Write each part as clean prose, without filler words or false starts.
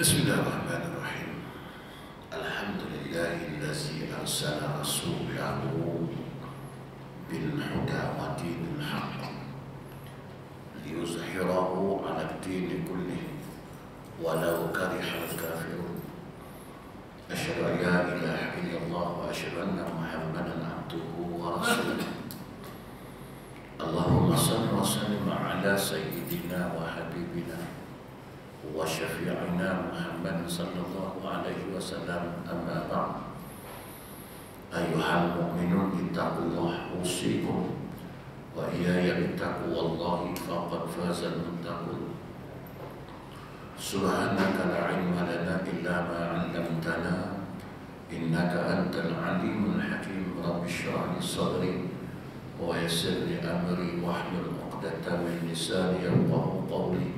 Bismillahirrahmanirrahim. Alhamdulillahillazi arsala rasulahu bil huda wa dinil haqq liyuzhirahu 'ala ad-din kullih walau karihal kafirun. Asyhadu an la ilaha illallah wa asyhadu anna Muhammadan 'abduhu wa rasuluh. Allahumma shalli wa sallim 'ala sayyidina wa habibina wa syafi'ina Muhammad sallallahu alaihi wasallam. Amma ba'd. Ayyuhal mu'minun ittaqullah usikum wa iyaya bittaqwallahi faqad fazal muttaqun. Subhanaka la ilma lana illa ma 'allamtana innaka antal alimul hakim. Rabbi shrah li sadri wa yassir li amri wahlul 'uqdatam min lisani yafqahu qawli.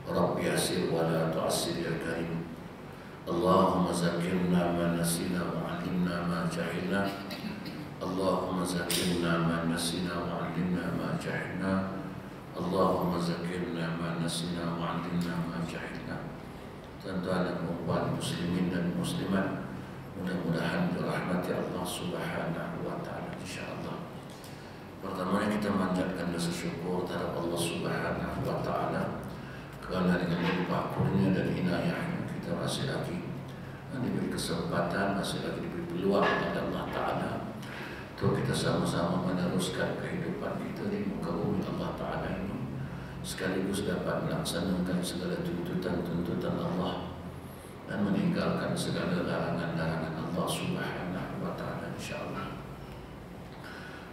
Rabbi yasir wa la tu'assir ya karim. Allahumma zakirna ma nasina wa 'allimna ma jahilna. Allahumma zakirna ma nasina wa 'allimna ma jahilna. Allahumma zakirna ma nasina wa 'allimna ma jahilna. Tuan-tuan dan puan muslimin dan muslimat, mudah-mudahan dirahmati Allah Subhanahu wa taala insyaallah. Pertama kita manjatkan rasa syukur terhadap Allah Subhanahu wa taala kerana dengan limpah kurnia dan inayahnya kita masih lagi diberi kesempatan, masih lagi diberi peluang oleh Allah Ta'ala untuk kita sama-sama meneruskan kehidupan kita di muka bumi Allah Ta'ala ini, sekaligus dapat melaksanakan segala tuntutan-tuntutan Allah dan meninggalkan segala larangan-larangan Allah Subhanahu wa Ta'ala insyaAllah.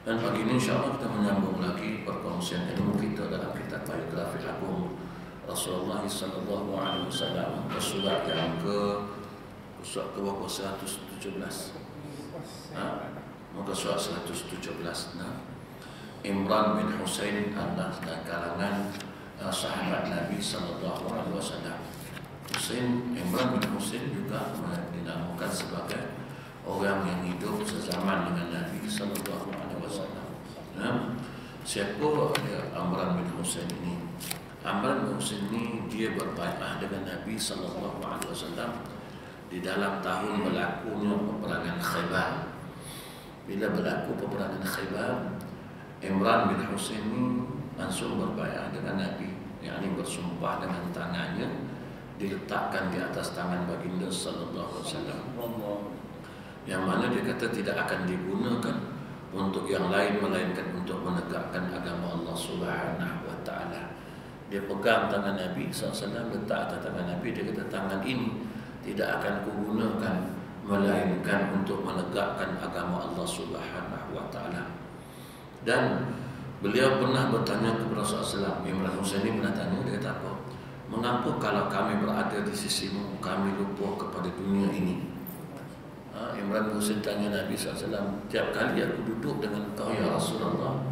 Dan pagi ini insyaAllah kita menyambung lagi perkongsian ilmu kita dalam kitab biografi agung Rasulullah sallallahu alaihi wasallam, surat yang surat ke berapa? 117. Muka surat 117. Imran bin Husain adalah kalangan sahabat Nabi sallallahu alaihi wasallam. Imran bin Husain juga dinamakan sebagai orang yang hidup sezaman dengan Nabi sallallahu alaihi wasallam. Siapa dia Imran bin Husain ini? Imran bin Husain ini dia berbai'ah dengan Nabi sallallahu alaihi wasallam di dalam tahun berlakunya peperangan Khaybar. Bila berlaku peperangan Khaybar, Imran bin Husain ini langsung berbai'ah dengan Nabi, yakni bersumpah dengan tangannya diletakkan di atas tangan baginda sallallahu alaihi wasallam. Yang mana dia kata tidak akan digunakan untuk yang lain melainkan untuk menegakkan agama Allah Subhanahu wa taala. Dia pegang tangan Nabi SAW, letak atas tangan Nabi. Dia kata tangan ini tidak akan kugunakan melainkan untuk menegakkan agama Allah Subhanahu wa taala. Dan beliau pernah bertanya kepada Rasulullah SAW. Imran Husain ini pernah tanya, dia kata apa? Mengapa kalau kami berada di sisimu, kami lupa kepada dunia ini? Imran Husain tanya Nabi SAW, tiap kali aku duduk dengan kau ya Rasulullah,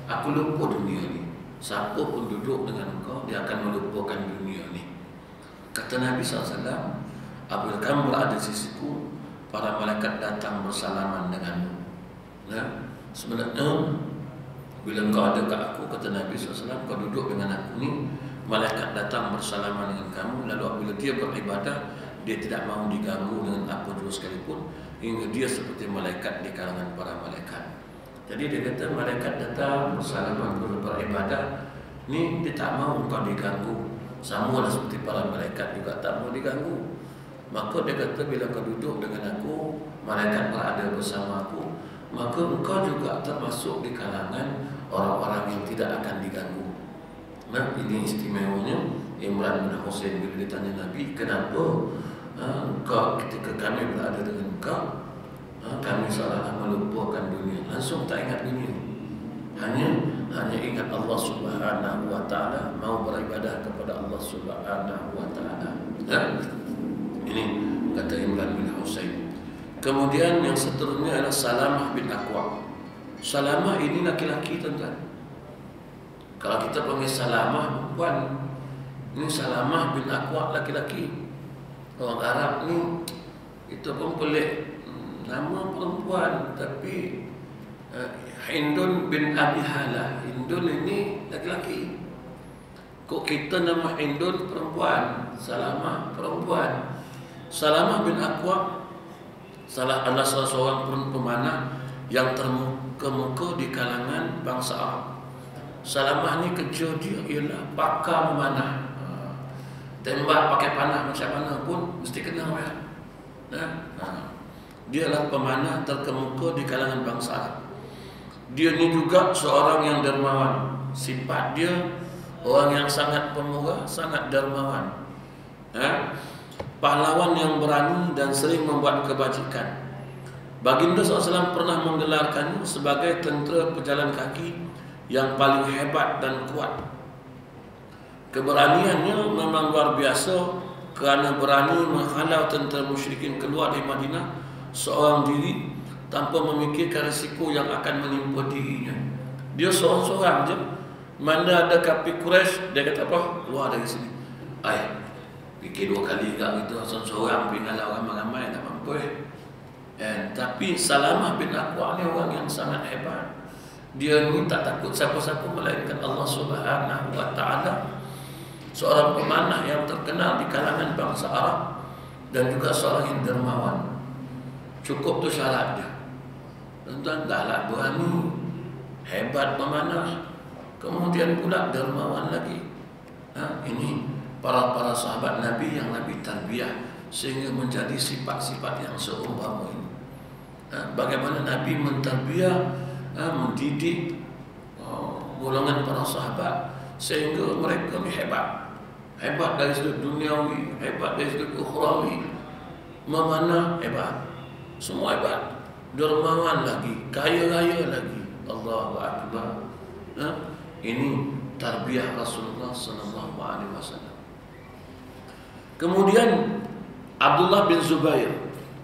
aku lupa dunia ini. Siapa pun duduk dengan engkau, dia akan melupakan dunia ini. Kata Nabi SAW, apabila kamu berada di sisiku, para malaikat datang bersalaman denganmu. Sebenarnya bila engkau ada kat aku, kata Nabi SAW, kau duduk dengan aku ni, malaikat datang bersalaman dengan kamu. Lalu apabila dia beribadah, dia tidak mahu diganggu dengan apa jua sekalipun, hingga dia seperti malaikat di kalangan para malaikat. Jadi dia kata malaikat datang bersalaman beribadah, ni dia tak mahu kau diganggu. Sama lah seperti para malaikat juga tak mahu diganggu. Maka dia kata bila kau duduk dengan aku, malaikat berada bersama aku, maka engkau juga termasuk di kalangan orang-orang yang tidak akan diganggu. Nah, ini istimewanya Imran bin Husain bila ditanya Nabi, kenapa engkau ketika kami berada dengan engkau, kami seolah melupakan dunia, langsung tak ingat dunia, hanya ingat Allah Subhanahu wa taala, mau beribadah kepada Allah Subhanahu wa taala. Ini kata Imran bin Husain. Kemudian yang seterusnya adalah Salamah bin Aqwa. Salamah ini laki-laki, tuan-tuan. Kalau kita panggil Salamah perempuan, ini Salamah bin Aqwa laki-laki. Orang Arab ni itu pun pelik, nama perempuan, tapi Hindun bin Abi Halah. Hindun ini laki-laki. Kok kita nama Hindun perempuan, Salamah perempuan. Salamah bin Aqwa adalah salah seorang pemanah yang terkemuka di kalangan bangsa Arab. Salamah ni kerja dia ialah pakar memanah. Tembak pakai panah macam mana pun mesti kena ya. Dia adalah pemanah terkemuka di kalangan bangsa Arab. Dia ni juga seorang yang dermawan. Sifat dia orang yang sangat pemurah, sangat dermawan. Pahlawan yang berani dan sering membuat kebajikan. Baginda SAW pernah menggelarkannya sebagai tentera pejalan kaki yang paling hebat dan kuat. Keberaniannya memang luar biasa kerana berani menghalau tentera musyrikin keluar dari Madinah seorang diri tanpa memikirkan risiko yang akan menimpa dirinya. Dia seorang-seorang je. Mana ada kafir Quraisy, dia kata apa? Keluar dari sini. Fikir 2 kali juga gitu, seorang-seorang pergi ngalau ramai-ramai tak mampu. Tapi Salamah bin Aqwa ni orang yang sangat hebat. Dia ni tak takut siapa-siapa melainkan Allah Subhanahu wa Ta'ala. Seorang pemanah yang terkenal di kalangan bangsa Arab dan juga seorang yang dermawan. Cukup tu syarat dia. Tuan-tuan, dahlah berani, hebat pemanah, kemudian pula dermawan lagi. Ini para sahabat Nabi yang Nabi tarbiyah sehingga menjadi sifat-sifat yang seumpama ini. Bagaimana Nabi mentarbiyah, mendidik golongan para sahabat sehingga mereka ni hebat. Hebat dari sudut duniawi, hebat dari sudut ukhrawi. Memanah hebat. Semua hebat. Dermawan lagi, kaya raya lagi. Allahu Akbar. Ini tarbiyah Rasulullah sallallahu alaihi wasallam. Kemudian Abdullah bin Zubair.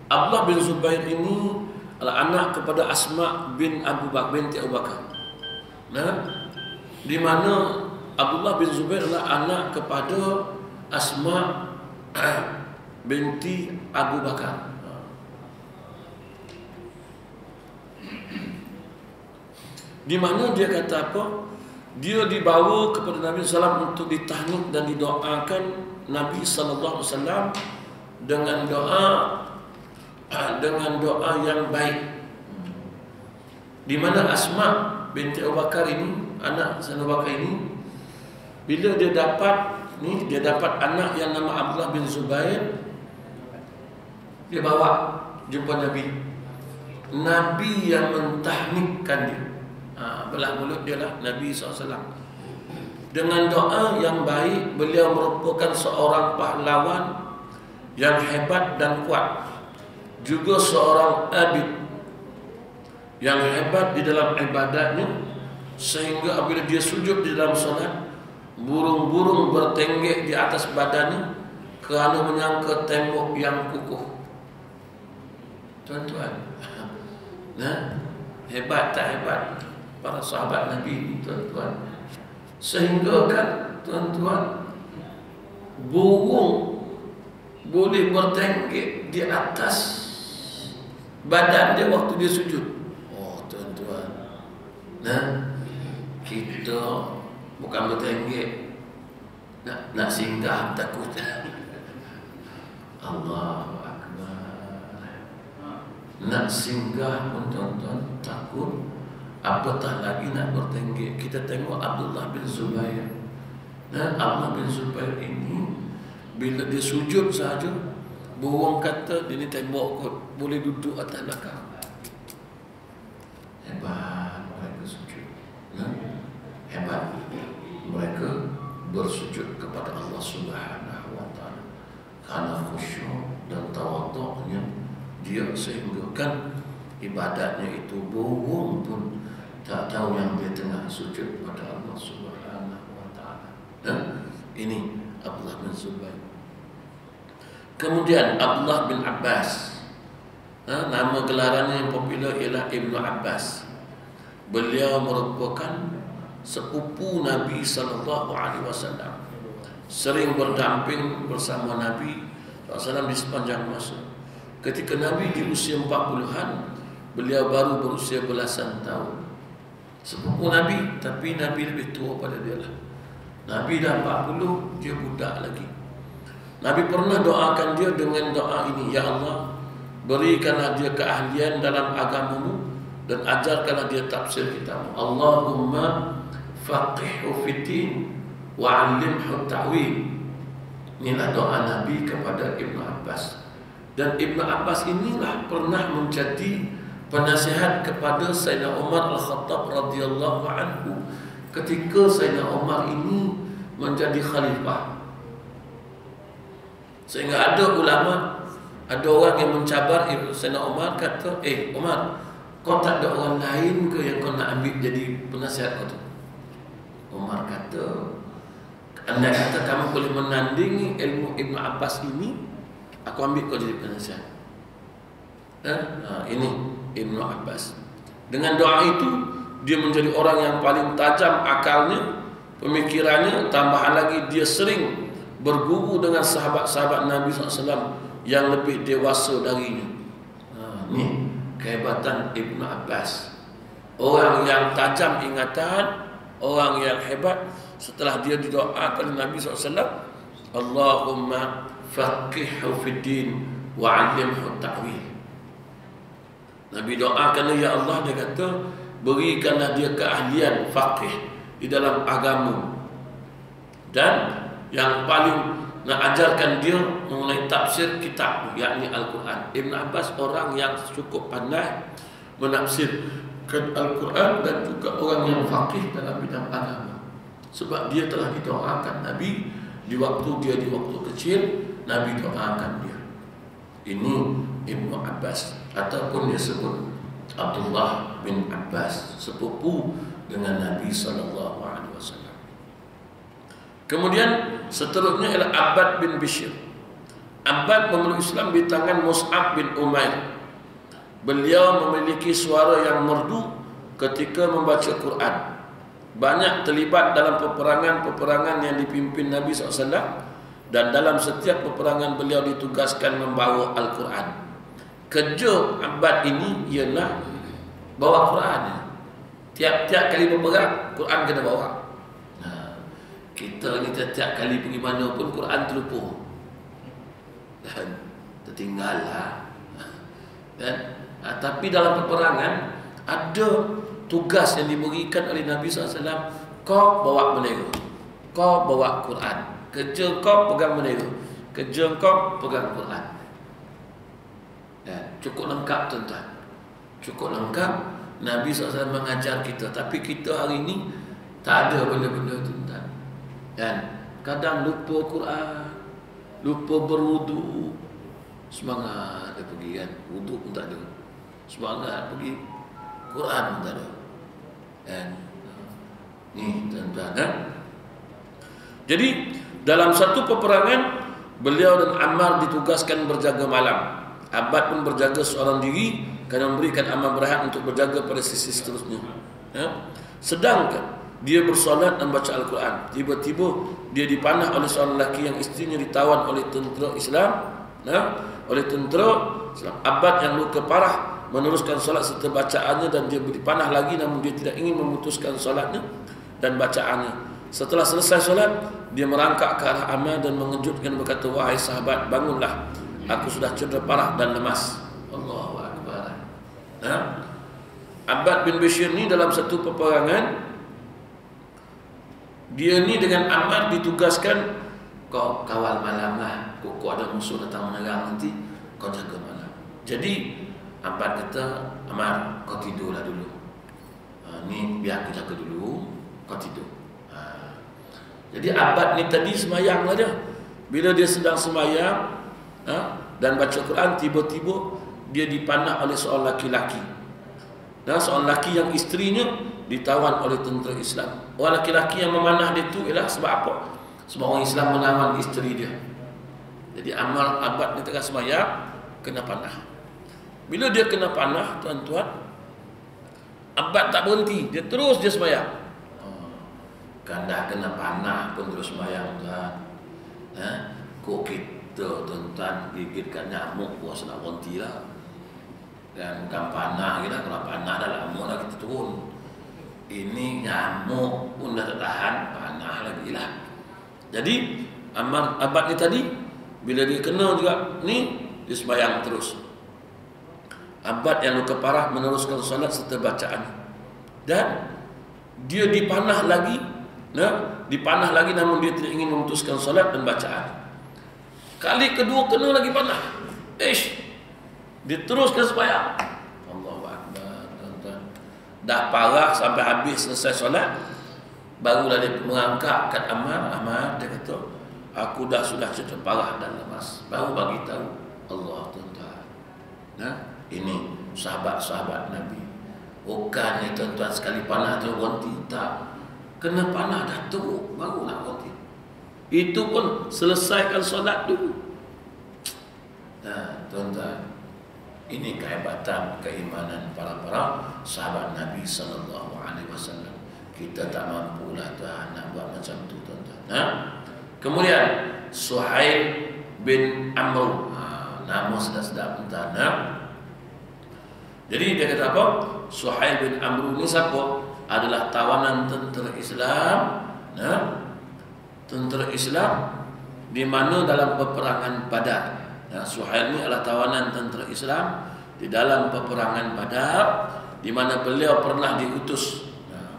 Abdullah bin Zubair ini adalah anak kepada Asma bin binti Abu Bakar. Di mana Abdullah bin Zubair adalah anak kepada Asma binti Abu Bakar. Di mana dia kata apa? Dia dibawa kepada Nabi SAW untuk ditahnik dan didoakan Nabi SAW dengan doa yang baik. Di mana Asma binti Abu Bakar ini, anak Sayyidina Abu Bakar ini, bila dia dapat anak yang nama Abdullah bin Zubair, dia bawa jumpa Nabi. Nabi yang mentahnikkan dia. Belah mulut dia lah Nabi SAW. Dengan doa yang baik, beliau merupakan seorang pahlawan yang hebat dan kuat. Juga seorang abid yang hebat di dalam ibadatnya, sehingga apabila dia sujud di dalam solat, burung-burung bertenggek di atas badannya kerana menyangka tembok yang kukuh. Tuan-tuan, hebat tak hebat para sahabat Nabi ini, tuan-tuan. Sehingga kan, tuan-tuan, burung boleh bertenggek di atas badan dia waktu dia sujud. Oh, tuan-tuan, kita bukan bertenggek, nak singgah takut. Allahu Akbar. Nak singgah pun tuan-tuan takut, apatah lagi nak bertenggek. Kita tengok Abdullah bin Zubair. Abdullah bin Zubair ini bila dia sujud saja, burung kata dia ni tembok kot, boleh duduk atas belakang. Hebat mereka sujud. Hebat mereka bersujud kepada Allah Subhanahu wa Ta'ala karena khusyuk dan tawaduknya dia, sehingga kan ibadatnya itu burung pun tak tahu yang dia tengah sujud pada Allah Subhanahu wa Ta'ala. Ini Abdullah bin Zubair. Kemudian Abdullah bin Abbas. Nama gelarannya yang popular ialah Ibnu Abbas. Beliau merupakan sepupu Nabi SAW. Sering berdamping bersama Nabi SAW di sepanjang masa. Ketika Nabi di usia 40-an, beliau baru berusia belasan tahun. Sepupu Nabi, tapi Nabi lebih tua pada dia lah. Nabi dah 40, dia budak lagi. Nabi pernah doakan dia dengan doa ini, ya Allah, berikanlah dia keahlian dalam agamamu dan ajarkanlah dia tafsir kitab. Allahumma faqihhu fiddin wa 'allimhu ta'wil. Inilah doa Nabi kepada Ibnu Abbas. Dan Ibnu Abbas inilah pernah menjadi penasihat kepada Sayyidina Umar Al-Khattab radhiyallahu anhu ketika Sayyidina Umar ini menjadi khalifah. Sehingga ada ulama, ada orang yang mencabar Sayyidina Umar, kata, Umar, kau tak ada orang lain ke yang kau nak ambil jadi penasihat kau tu? Umar kata, andai kata kamu boleh menandingi ilmu Ibnu Abbas ini, aku ambil kau jadi penasihat. Ini Ibnu Abbas. Dengan doa itu, dia menjadi orang yang paling tajam akalnya, pemikirannya. Tambahan lagi, dia sering berguru dengan sahabat-sahabat Nabi SAW yang lebih dewasa darinya. Ini kehebatan Ibnu Abbas. Orang yang tajam ingatan, orang yang hebat. Setelah dia didoakan Nabi SAW, Allahumma faqihhu fiddin wa 'allimhu ta'wil. Nabi doakan, ya Allah, dia kata, berikanlah dia keahlian faqih di dalam agama, dan yang paling nak ajarkan dia mengenai tafsir kitab, yakni Al-Quran. Ibn Abbas orang yang cukup pandai menafsirkan Al-Quran dan juga orang yang faqih dalam bidang agama. Sebab dia telah didoakan Nabi di waktu kecil, Nabi doakan dia. Ini Ibn Abbas, ataupun dia sebut Abdullah bin Abbas, sepupu dengan Nabi SAW. Kemudian seterusnya ialah Abbad bin Bishr. Abbad memeluk Islam di tangan Mus'ab bin Umair. Beliau memiliki suara yang merdu ketika membaca Quran. Banyak terlibat dalam peperangan-peperangan yang dipimpin Nabi SAW, dan dalam setiap peperangan beliau ditugaskan membawa Al-Quran. Kerja Abbad ini ialah bawa Quran. Tiap-tiap kali berperang, Quran kena bawa. Kita ni tiap kali pergi mana pun Quran terlupa dan tertinggal lah. Tapi dalam peperangan ada tugas yang diberikan oleh Nabi SAW. Kau bawa bendera, kau bawa Quran. Kerja kau pegang bendera, kerja kau pegang Quran. Cukup lengkap tuan-tuan, cukup lengkap. Nabi SAW mengajar kita. Tapi kita hari ini tak ada benda-benda tuan-tuan. Dan kadang lupa Quran, lupa berwudu. Semangat dia pergi kan, wudu pun tak ada. Semangat pergi, Quran pun tak ada. Dan ni tuan-tuan kan. Jadi dalam satu peperangan, beliau dan Ammar ditugaskan berjaga malam. Abbad pun berjaga seorang diri kerana memberikan Ammar berehat untuk berjaga pada sisi seterusnya. Sedangkan dia bersolat dan baca Al-Quran. Tiba-tiba dia dipanah oleh seorang lelaki yang isterinya ditawan oleh tentera Islam. Oleh tentera Islam. Abbad yang luka parah meneruskan solat serta bacaannya, dan dia dipanah lagi, namun dia tidak ingin memutuskan solatnya dan bacaannya. Setelah selesai solat, dia merangkak ke arah Ammar dan mengejutkan, berkata, wahai sahabat, bangunlah, aku sudah cedera parah dan lemas. Allahu Akbar. Abbad bin Bishr ni dalam satu peperangan, dia ni dengan Ammar ditugaskan, kau kawal malam lah, kau ada musuh datang menyerang nanti, kau jaga malam. Jadi Abbad kata, Ammar, kau tidurlah dulu. Ni biar aku jaga dulu, kau tidur. Jadi Abbad ni tadi semayang saja. Bila dia sedang semayang dan baca Quran, tiba-tiba dia dipanah oleh seorang laki-laki. Seorang lelaki yang isterinya ditawan oleh tentera Islam. Orang laki-laki yang memanah dia tu ialah sebab apa? Sebab orang Islam menawan isteri dia. Jadi Abbad ni tengah sembahyang, kena panah. Bila dia kena panah, tuan-tuan, Abbad tak berhenti, dia terus dia sembahyang. Kan dah kena panah pun terus sembahyang, tuan. Kok kita, tuan-tuan, gigitkan nyamuk puas nak berhenti lah. Dan bukan panah kita, kalau panah dah lama dah kita turun. ini nyamuk pun dah tak tahan, panah lagi lah. Jadi abad ni tadi bila dia kena juga ni, dia sembahyang terus. Abad yang luka parah meneruskan solat serta bacaan, dan dia dipanah lagi, dipanah lagi, namun dia tidak ingin memutuskan solat dan bacaan. Kali kedua kena lagi panah, dia teruskan sembahyang. Allahu Akbar, tuan-tuan. Dah parah sampai habis selesai solat, barulah dia mengangkatkan Ammar. Dia kata, aku sudah cukup parah dan lemas. Baru bagi tahu Allah, tuan-tuan. Ini sahabat-sahabat Nabi. Bukannya tuan-tuan sekali panah tu berhenti, tak. Kena panah dah teruk baru nak berhenti. Itu pun selesaikan solat dulu. Tuan-tuan, ini kehebatan keimanan para sahabat Nabi sallallahu alaihi wasallam. Kita tak mampulah tuan nak buat macam tu, tuan-tuan. Kemudian Suhail bin Amr, nama sedap-sedap, tuan-tuan. Jadi dia kata apa? Suhail bin Amr ni siapa? Adalah tawanan tentera Islam, tentera Islam di mana dalam peperangan Badar. Suhail ni adalah tawanan tentera Islam di dalam peperangan Badar, di mana beliau pernah diutus.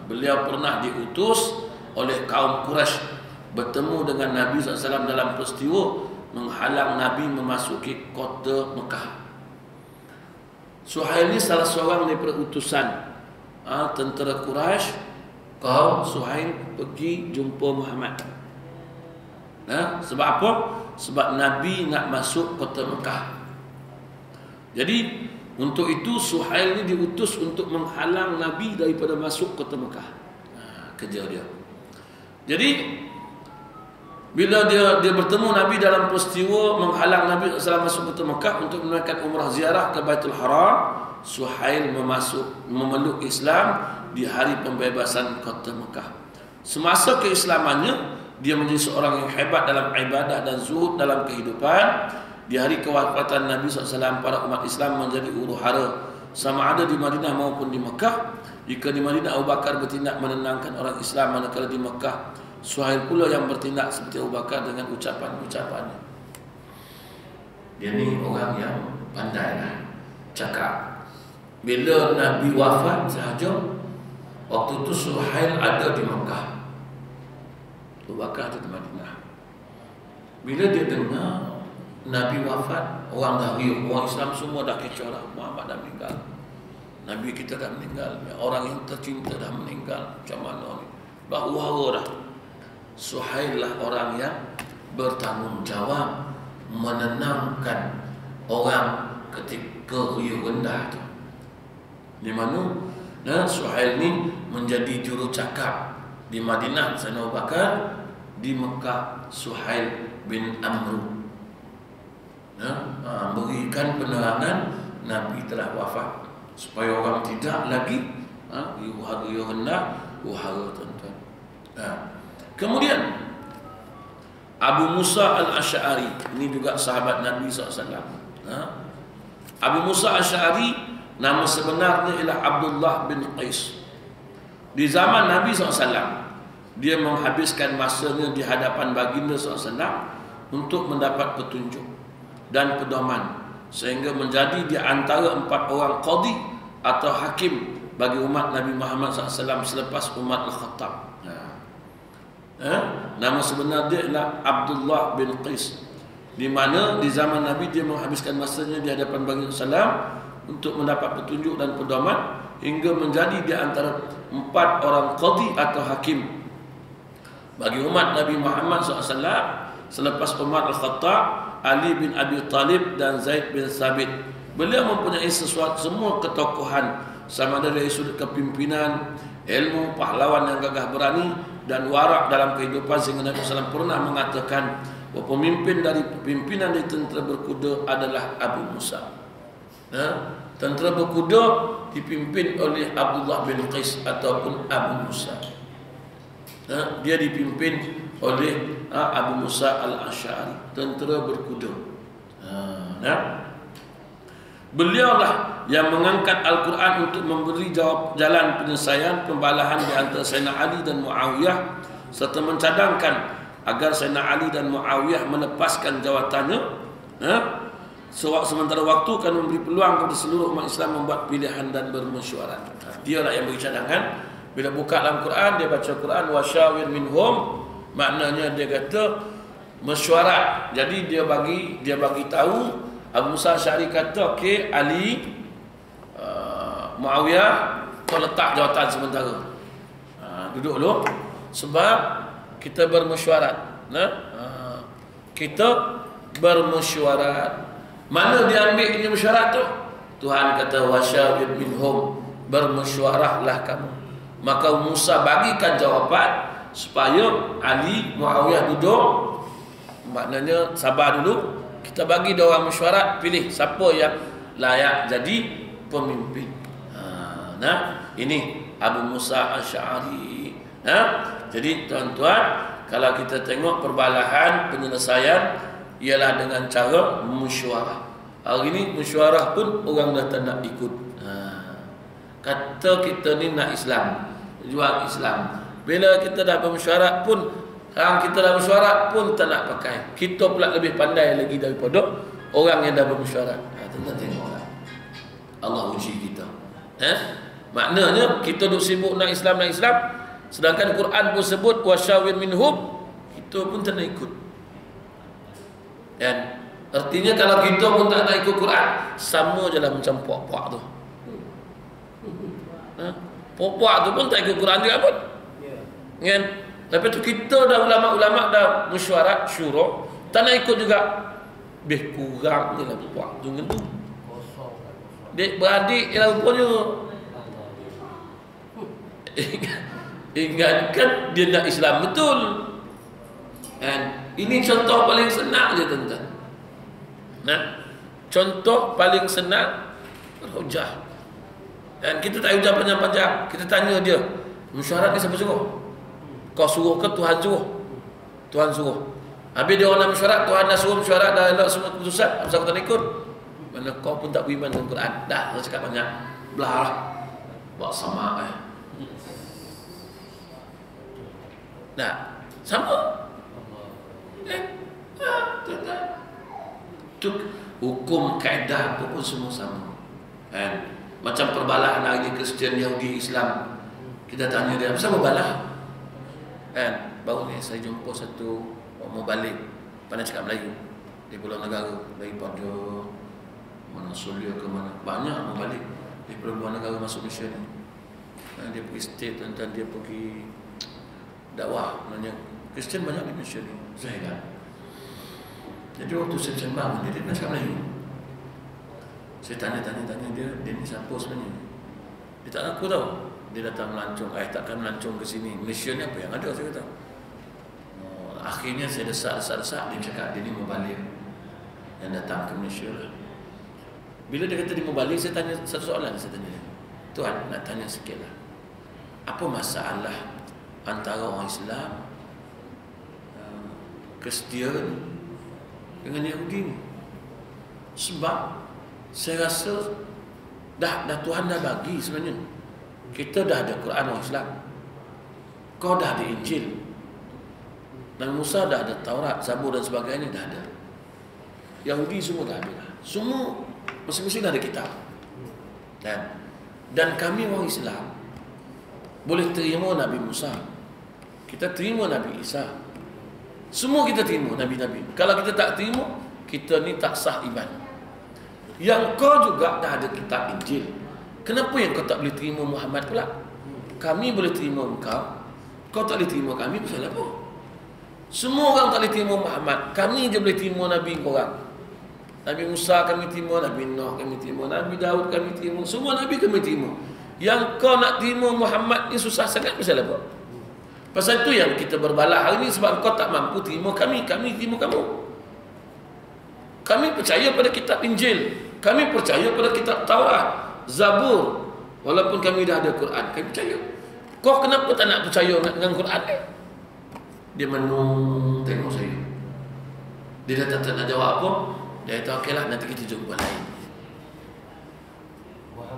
Beliau pernah diutus oleh kaum Quraisy bertemu dengan Nabi SAW dalam peristiwa menghalang Nabi memasuki kota Mekah. Suhail ni salah seorang daripada utusan tentera Quraisy. Kau Suhail pergi jumpa Muhammad. Sebab apa? Sebab Nabi nak masuk kota Mekah. Jadi untuk itu Suhail ni diutus untuk menghalang Nabi daripada masuk kota Mekah. Kerja dia. Jadi bila dia bertemu Nabi dalam peristiwa menghalang Nabi SAW masuk kota Mekah untuk menunaikan umrah ziarah ke Baitul Haram, Suhail memeluk Islam di hari pembebasan kota Mekah. Semasa keislamannya, dia menjadi seorang yang hebat dalam ibadah dan zuhud dalam kehidupan. Di hari kewafatan Nabi SAW, para umat Islam menjadi huru-hara, sama ada di Madinah maupun di Mekah. Jika di Madinah Abu Bakar bertindak menenangkan orang Islam, manakala di Mekah Suhail pula yang bertindak seperti Abu Bakar dengan ucapan-ucapannya. Dia ni orang yang pandai lah cakap. Bila Nabi wafat sahaja, waktu itu Suhail ada di Mekah, Abu Bakar ada di Madinah. Bila dia dengar Nabi wafat, orang dah riuh, orang Islam semua dah kecoh lah, Muhammad dah meninggal, Nabi kita dah meninggal, orang yang tercinta dah meninggal, macam mana ni? Bahu-bahu dah. Suhail lah orang yang bertanggungjawab menenangkan orang ketika riuh rendah tu. Di mana Suhail ni menjadi juru cakap. Di Madinah Sayyidina Abu Bakar, di Mekah Suhail bin Amr berikan penerangan Nabi telah wafat, supaya orang tidak lagi riuh rendah, huru-hara, tuan-tuan. Kemudian Abu Musa al-Asy'ari, ini juga sahabat Nabi SAW. Abu Musa al-Asy'ari nama sebenarnya ialah Abdullah bin Qais. Di zaman Nabi SAW, dia menghabiskan masanya di hadapan baginda SAW untuk mendapat petunjuk dan pedoman, sehingga menjadi di antara 4 orang qadi atau hakim bagi umat Nabi Muhammad SAW selepas Umar Al-Khattab. Nama sebenar dia ialah Abdullah bin Qais, di mana di zaman Nabi dia menghabiskan masanya di hadapan baginda SAW untuk mendapat petunjuk dan pedoman, hingga menjadi di antara 4 orang qadi atau hakim bagi umat Nabi Muhammad SAW selepas Umar Al-Khattab, Ali bin Abi Talib dan Zaid bin Thabit. Beliau mempunyai semua ketokohan, sama ada dari sudut kepimpinan, ilmu, pahlawan yang gagah berani dan warak dalam kehidupan, sehingga Nabi SAW pernah mengatakan bahawa pemimpin dari pimpinan di tentera berkuda adalah Abu Musa. Tentera berkuda dipimpin oleh Abdullah bin Qais ataupun Abu Musa. Dia dipimpin oleh Abu Musa al-Asy'ari, tentera berkuda. Beliaulah yang mengangkat Al-Quran untuk memberi jalan penyelesaian pembalahan di antara Sayyidina Ali dan Muawiyah, serta mencadangkan agar Sayyidina Ali dan Muawiyah melepaskan jawatannya. Sementara waktu akan memberi peluang kepada seluruh umat Islam membuat pilihan dan bermesyuarat. Dia lah yang beri cadangan. Bila buka dalam Quran, dia baca Quran wasyawir minhum, maknanya dia kata mesyuarat. Jadi dia bagi tahu. Abu Musa Asy'ari kata, okey, Ali, Muawiyah, kau letak jawatan sementara. Duduk dulu sebab kita bermesyuarat. Kita bermesyuarat. Mana dia ambil ini mesyuarat tu? Tuhan kata wasyawir minhum, bermesyuarahlah kamu. Maka Musa bagikan jawapan supaya Ali, Muawiyah duduk. Maknanya sabar dulu. Kita bagi dia orang mesyuarat, pilih siapa yang layak jadi pemimpin. Ini Abu Musa Asy'ari. Jadi tuan-tuan, kalau kita tengok perbalahan penyelesaian ialah dengan cara mesyuarah. Hari ini mesyuarah pun orang dah tak nak ikut. Kata kita ni nak Islam, jual Islam. Bila kita dah bermesyuarat pun, kita dah mesyuarat pun tak nak pakai. Kita pula lebih pandai lagi daripada orang yang dah bermesyuarat. Tuan-tuan tengoklah, Allah uji kita. Maknanya kita duk sibuk nak Islam, sedangkan Quran pun sebut wasyawir minhum, kita pun tak nak ikut. Dan artinya kalau kita pun tak nak ikut Quran, sama je lah macam puak-puak tu. Puak-puak tu pun tak ikut Quran juga pun. Kan? Lepas tu kita dah ulama-ulama dah mesyuarat, syura, tak nak ikut juga. Lebih kurang je lah puak tu kan tu. Dek beradik je lah rupanya. Ingatkan dia nak Islam betul. Dan ini contoh paling senang je tuan-tuan. Contoh paling senang berhujah. Dan kita tak hujah panjang-panjang. Kita tanya dia, mesyuarat ni siapa suruh? Kau suruh ke Tuhan suruh? Tuhan suruh. Habis dia orang nak mesyuarat, Tuhan dah suruh mesyuarat, dah elok semua keputusan, apa kau tak nak ikut? Mana kau pun tak beriman dengan Quran. Dah, saya cakap banyak. Belah lah. Buat sama Nah, sama. Hukum kaedah apa pun semua sama. Macam perbalahan hari ni Kristian, Yahudi, Islam. Kita tanya dia, apa berbalah? Baru ni saya jumpa satu orang mau balik, pandai cakap Melayu, di Pulau Negara, daripada mana Sulia ke mana, banyak mau balik di Pulau Negara masuk Malaysia ni. Dia pergi state, tuan-tuan, dia pergi dakwah. Maknanya Kristian banyak di Malaysia ni. Saya kan. Jadi waktu saya sembang, dia nak cakap Melayu. Saya tanya dia ni siapa sebenarnya? Dia tak aku tahu. Dia datang melancong, takkan melancong ke sini. Malaysia ni apa yang ada, saya kata. Akhirnya saya desak, dia cakap dia ni mau balik. Yang datang ke Malaysia lah. Bila dia kata dia mau balik, saya tanya satu soalan, saya tanya dia. Tuan, nak tanya sikit lah. Apa masalah antara orang Islam, Kristian dengan Yahudi ni? Sebab saya rasa dah Tuhan dah bagi sebenarnya. Kita dah ada Quran orang Islam, kau dah ada Injil, Nabi Musa dah ada Taurat, Zabur dan sebagainya dah ada. Yahudi semua dah ada. Semua masing-masing dah ada kitab. Dan kami orang Islam boleh terima Nabi Musa, kita terima Nabi Isa, semua kita terima Nabi-Nabi. Kalau kita tak terima, kita ni tak sah iman. Yang kau juga dah ada kitab Injil, kenapa yang kau tak boleh terima Muhammad pula? Kami boleh terima kau tak boleh terima kami, pasal apa? Semua orang tak boleh terima Muhammad, kami je boleh terima Nabi korang. Nabi Musa kami terima, Nabi Nuh kami terima, Nabi Daud kami terima, semua Nabi kami terima. Yang kau nak terima Muhammad ni susah sangat, pasal apa? Pasal itu yang kita berbalah hari ni, sebab kau tak mampu terima kami terima kamu. Kami percaya pada kitab Injil, kami percaya pada kitab Taurat, Zabur. Walaupun kami dah ada Quran, kami percaya. Kau kenapa tak nak percaya dengan Quran ni? Dia menung tengok saya. Dia dah tak nak jawab apa. Dia kata okeylah, nanti kita jumpa lain.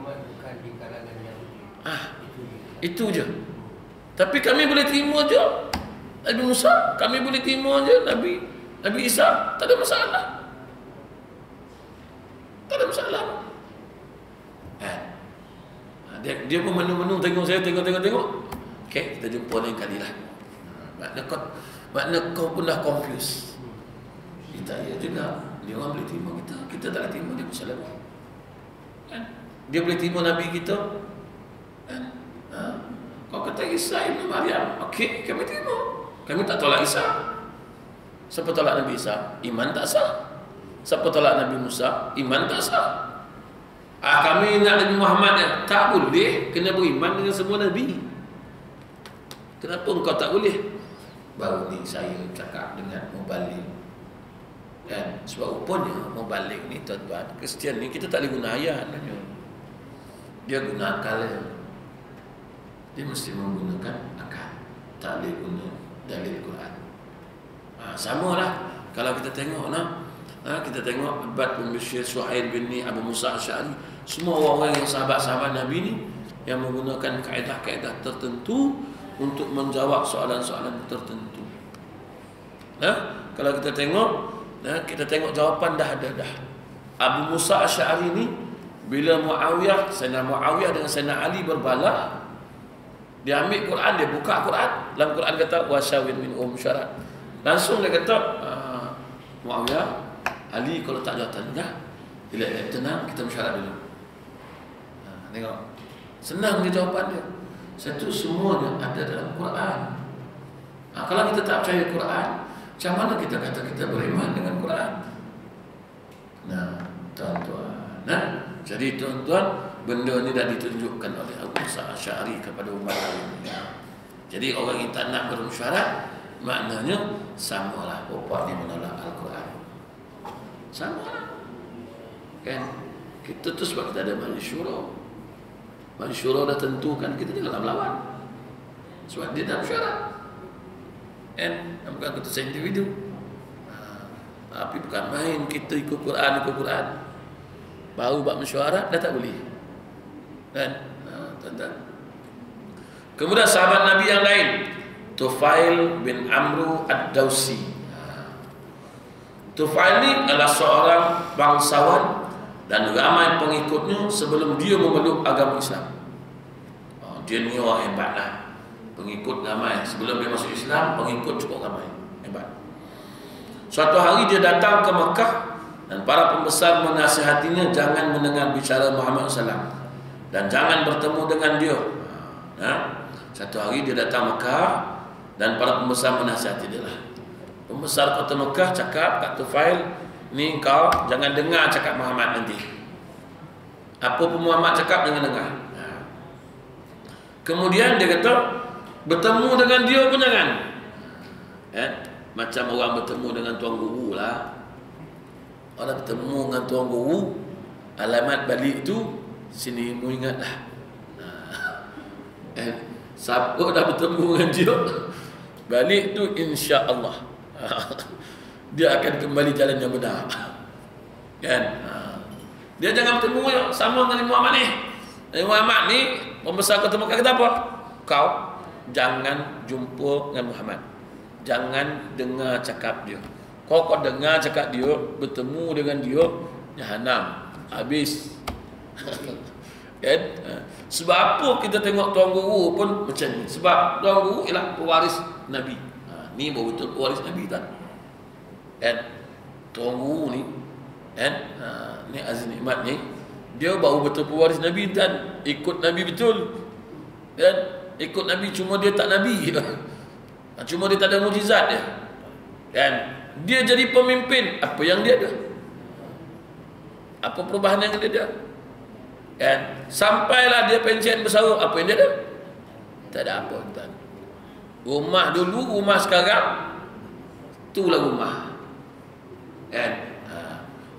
Muhammad bukan di kalangan Yahudi. Itu je. Tapi kami boleh terima je Nabi Musa, kami boleh terima je Nabi Isa, tak ada masalah. Tak ada masalah. Dia pun menung-menung tengok saya, tengok. Okey, kita jumpa lain kali lah. Makna kau pun dah confused. Kita ya juga. Dia orang boleh terima kita, kita tak boleh terima dia masalah. Kan? Dia boleh terima Nabi kita. Kan? Kau kata Isa Ibn Maryam, okey, kami terima. Kami tak tolak Isa. Siapa tolak Nabi Isa? Iman tak sah. Siapa tolak Nabi Musa? Iman tak sah. Kami nak Nabi Muhammad ya? Tak boleh. Kena beriman dengan semua Nabi. Kenapa engkau tak boleh? Baru ni saya cakap dengan Mubalik. Kan? Sebab rupanya Mubalik ni tuan-tuan, Kristian ni kita tak boleh guna ayat. Dia guna akal. Dia mesti menggunakan akal. Tak boleh guna dalil Quran. Sama lah. Kalau kita tengok kita tengok Abad bin Bashir, Suhail bin Abu Musa Asy'ari, semua orang-orang yang sahabat-sahabat Nabi ni yang menggunakan kaedah-kaedah tertentu untuk menjawab soalan-soalan tertentu. Kalau kita tengok jawapan dah ada dah. Abu Musa Asy'ari ni bila Sayyidina Muawiyah dengan Sayyidina Ali berbalah, dia ambil Quran, dia buka Quran, dalam Quran kata wasyawir minhum syarat. Langsung dia kata Muawiyah, Ali kalau tak jawab tanya, bila tenang kita mesyuarat dulu. Tengok. Senang dia jawapan dia. Satu semuanya ada dalam Quran. Kalau kita tak percaya Quran, macam mana kita kata kita beriman dengan Quran? Tuan-tuan. Jadi tuan-tuan, benda ni dah ditunjukkan oleh Abu Musa Asy'ari kepada umat ini. Jadi orang yang tak nak bermesyuarat, maknanya samalah bapak dia menolak Al-Quran. Samalah. Kan? Kita tu sebab kita ada majlis syura. Majlis syura dah tentukan kita jangan melawan. Sebab dia dah mesyuarat. Kan? Bukan keputusan individu. Tapi bukan main kita ikut Quran. Baru buat mesyuarat dah tak boleh. Kan? Tuan-tuan. Kemudian sahabat Nabi yang lain, Tufail bin Amru Ad-Dawsi. Tufail ni adalah seorang bangsawan dan ramai pengikutnya sebelum dia memeluk agama Islam. Dia ni orang hebat lah. Pengikut ramai. Sebelum dia masuk Islam, pengikut cukup ramai. Hebat. Suatu hari dia datang ke Mekah dan para pembesar menasihatinya jangan mendengar bicara Muhammad SAW dan jangan bertemu dengan dia. Satu hari dia datang Mekah dan para pembesar menasihati dia lah. Pembesar kota Mekah cakap kat Tufail, ni kau jangan dengar cakap Muhammad nanti. Apa pun Muhammad cakap jangan dengar. Kemudian dia kata bertemu dengan dia pun jangan. Macam orang bertemu dengan tuan guru lah. Orang bertemu dengan tuan guru, alamat balik tu sini mu ingatlah. Siapa dah bertemu dengan dia, balik tu insya-Allah dia akan kembali jalan yang benar. Kan? Dia jangan bertemu sama dengan Muhammad ni. Muhammad ni pembesar kota Mekah kata apa? Kau jangan jumpa dengan Muhammad. Jangan dengar cakap dia. Kau dengar cakap dia, bertemu dengan dia, jahanam. Habis. Kan? Sebab apa kita tengok tuan guru pun macam ni? Sebab tuan guru ialah pewaris Nabi. Ni baru betul pewaris Nabi kan? Kan? Tuan guru ni, kan? Ni Aziz Nikmat ni, dia baru betul pewaris Nabi dan ikut Nabi betul. Kan? Ikut Nabi cuma dia tak Nabi. Cuma dia tak ada mujizat dia. Kan? Dia jadi pemimpin, apa yang dia ada? Apa perubahan yang dia ada? Kan? Sampailah dia pensiun bersara, apa yang dia ada? Tak ada apa tuan. Rumah dulu, rumah sekarang, itulah rumah. Kan?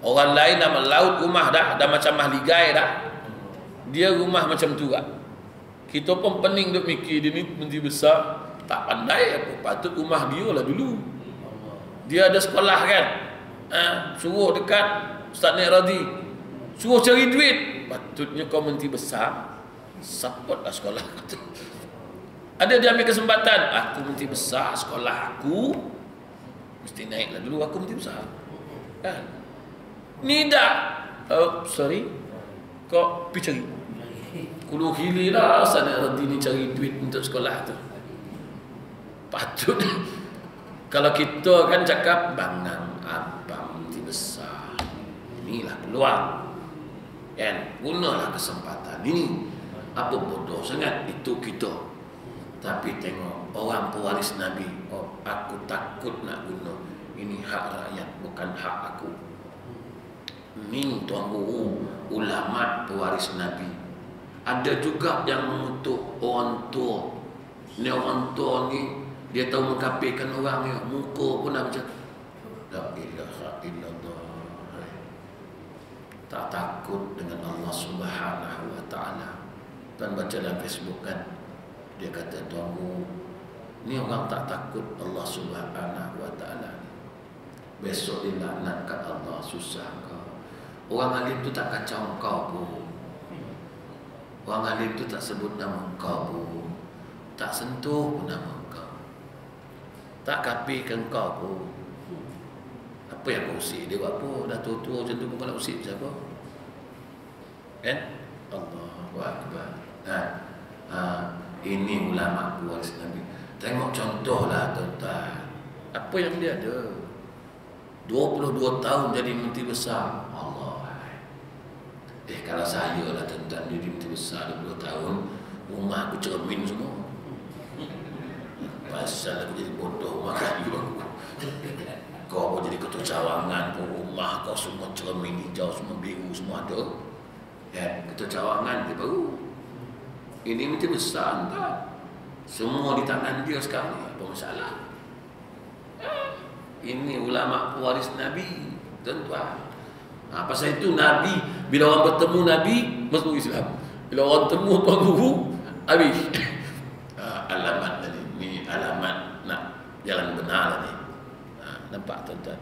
Orang lain nama laut rumah dah macam mahligai dah. Dia rumah macam tu lah. Kita pun pening duk mikir dia ni menteri besar, tak pandai apa. Patut rumah dia lah dulu. Dia ada sekolah kan. Suruh dekat Ustaz Nek Radhi, suruh cari duit. patutnya kau menteri besar, supportlah sekolah aku. Ada dia ambil kesempatan, aku menteri besar, sekolah aku mesti naiklah dulu, aku menteri besar. Kan? Ni dah, sorry, kau pergi cari. Kulu hililah sana nanti ni cari duit untuk sekolah tu. Patut. Kalau kita kan cakap bangang abang menteri besar, inilah peluang. Kan? Gunalah kesempatan ini. Apa bodoh sangat itu kita. Tapi tengok orang pewaris Nabi, oh aku takut nak guna. Ini hak rakyat, bukan hak aku. Ini tuan guru, ulama pewaris Nabi. Ada juga yang mengutuk orang tua. Ni orang tua ni dia tahu mengkapirkan orang ni, muka pun dah macam la ilaha illallah. Tak takut dengan Allah Subhanahu wa taala. Dan baca dalam Facebook kan, dia kata tuan guru, ni orang tak takut Allah Subhanahu wa taala. Besok dilaknat kat Allah, susah kau. Orang alim tu tak kacau kau pun. Orang alim tu tak sebut nama kau pun, tak sentuh pun nama kau, tak kapirkan kau pun. Apa yang kau usik dia buat apa? Dah tua-tua macam tu pun kau nak usik siapa? Kan? Allahu Akbar. Ini ulama pewaris Nabi. Tengok contohlah tuan-tuan. Apa yang dia ada? 22 tahun jadi menteri besar. Allah. Kalau saya lah tuan-tuan jadi menteri besar 20 tahun, rumah aku cermin semua. Pasal aku jadi bodoh makan juga aku. Kau jadi ketua cawangan pun, rumah kau semua cermin hijau, semua biru, semua ada. Ya, ketua cawangan dia baru. Ini menteri besar entah. Semua di tangan dia sekarang. Apa masalah? Ini ulama pewaris Nabi, tuan-tuan. Pasal itu Nabi, bila orang bertemu Nabi, masuk Islam. Bila orang temu tuan guru, habis. Alamat tadi, ni alamat nak jalan benar ni. Nampak tuan-tuan?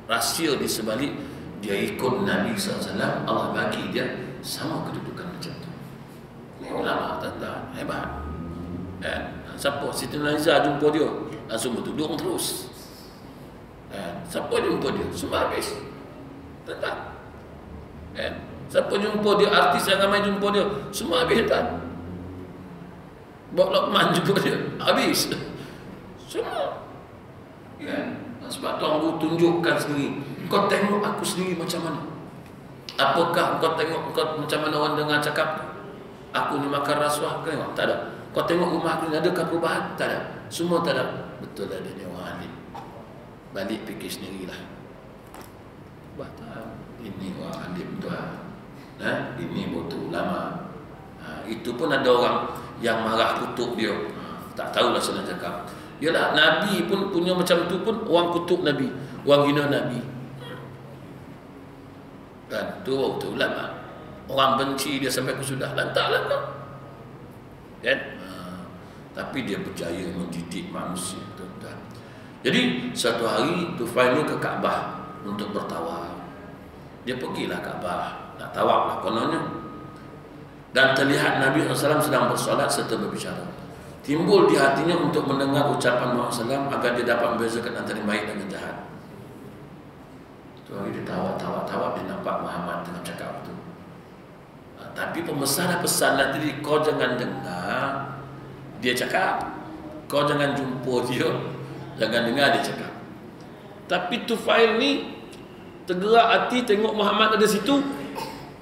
Rahsia di sebalik dia ikut Nabi SAW, Allah bagi dia sama kedudukan macam tu. Ni ulama tuan-tuan, hebat. Siapa? Siti Nurhaliza jumpa dia, langsung bertudung terus. Siapa jumpa dia? Semua habis. Tuan-tuan. Siapa jumpa dia, artis yang ramai jumpa dia, semua habis tuan. Bob Lokman jumpa dia, habis. Semua. Sebab tuan guru tunjukkan sendiri. Kau tengok aku sendiri macam mana? Apakah kau tengok kau macam mana orang dengar cakap aku ni makan rasuah? Kau tengok? Tak ada. Kau tengok rumah aku ni adakah perubahan? Tak ada. Semua tak ada. Betul ada dia orang alim. Balik fikir sendirilah. Batal. Ini orang alim tuan. Ini betul ulama. Itu pun ada orang yang marah kutuk dia. Tak tahulah senang cakap. Yalah, Nabi pun punya macam tu pun orang kutuk Nabi, orang hina Nabi. Dan tu waktu ulama. Orang benci dia sampai kesudah lantaklah kau. Kan? Tapi dia berjaya mendidik manusia, tuan-tuan. Jadi satu hari Tufail ni ke Kaabah untuk bertawaf. Dia pergilah Kaabah, nak tawaf lah kononnya. Dan terlihat Nabi SAW sedang bersolat serta berbicara. Timbul di hatinya untuk mendengar ucapan Muhammad SAW agar dia dapat membezakan antara baik dengan jahat. Tu hari dia tawaf, dia nampak Muhammad tengah cakap tu. Tapi pemesan dah pesan lah tadi, kau jangan dengar dia cakap, kau jangan jumpa dia, jangan dengar dia cakap. Tapi Tufail ni tergerak hati tengok Muhammad ada situ,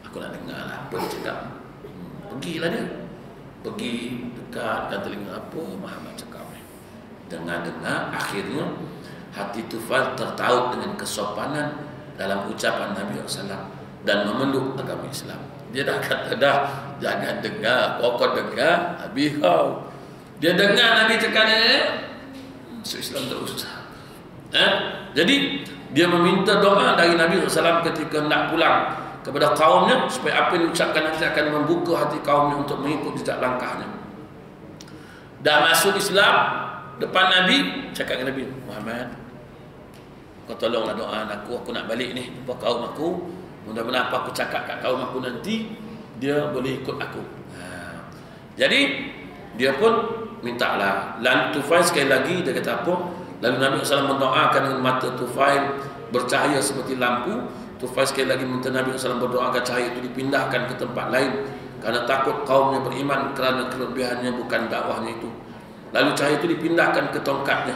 aku nak dengar lah apa dia cakap. Pergilah dia, pergi dekatkan telinga apa Muhammad cakap. Dengar-dengar, akhirnya hati Tufail tertaut dengan kesopanan dalam ucapan Nabi SAW dan memeluk agama Islam. Dia dah kata dah, jangan dengar, kau dengar, habis kau. Dia dengar Nabi cakap masuk Islam terus. Jadi dia meminta doa dari Nabi SAW ketika nak pulang kepada kaumnya supaya apa yang diucapkan nanti akan membuka hati kaumnya untuk mengikut jejak langkahnya. Dah masuk Islam depan Nabi, cakap dengan Nabi, Muhammad, kau tolonglah doa aku nak balik ni jumpa kaum aku. Mudah-mudahan apa aku cakap kat kaum aku nanti dia boleh ikut aku. Jadi dia pun mintalah. Lalu Tufail sekali lagi dia kata apa? Lalu Nabi SAW mendoakan dengan mata Tufail bercahaya seperti lampu. Tufail sekali lagi minta Nabi SAW berdoakan cahaya itu dipindahkan ke tempat lain karena takut kaumnya beriman kerana kelebihannya bukan dakwahnya itu. Lalu cahaya itu dipindahkan ke tongkatnya.